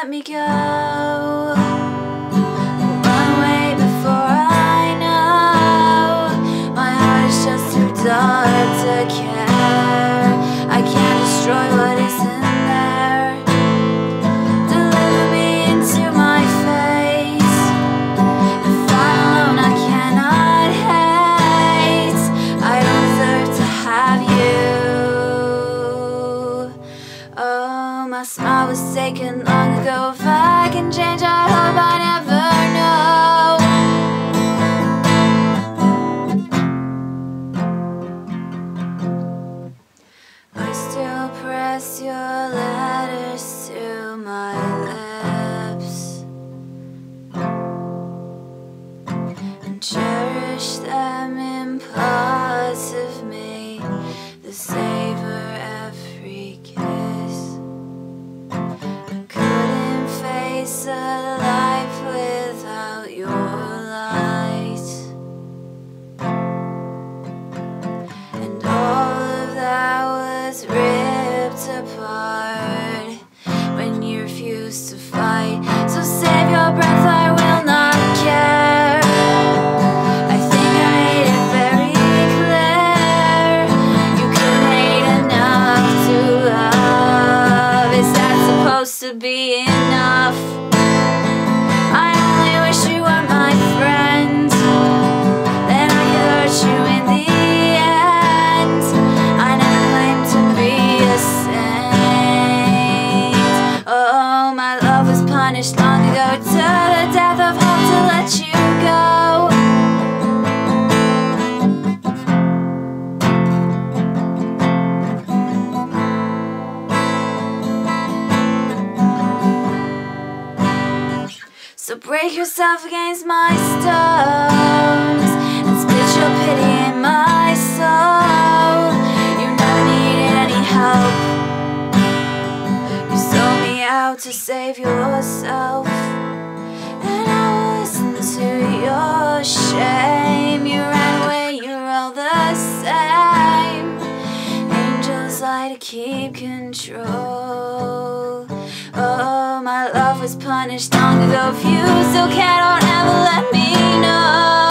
let me go. Run away before I know. My heart is just too dark to care. I can't destroy what isn't there. Deliver me into my face. If I'm alone I cannot hate. I don't deserve to have you. Oh, my smile was taken long ago. If I can change, I hope I never know. I still press your letters to my lips and cherish them in parts of me that savor every kiss. I couldn't face a life without your light, and all of that was ripped apart when you refused to fight. So save your breath, I will not care. I think I made it very clear. You couldn't hate enough to love. Is that supposed to be enough? I only wish you were my friend, then I could hurt you in the end. I never claimed to be a saint. Oh, my love was punished long ago to the death of hope to let you go. So break yourself against my stones and spit your pity in my soul. You never needed any help. You sold me out to save yourself, and I will listen to your shame. You ran away, you're all the same. Angels lie to keep control. Oh, my love was punished long ago. If you still care, don't ever let me know.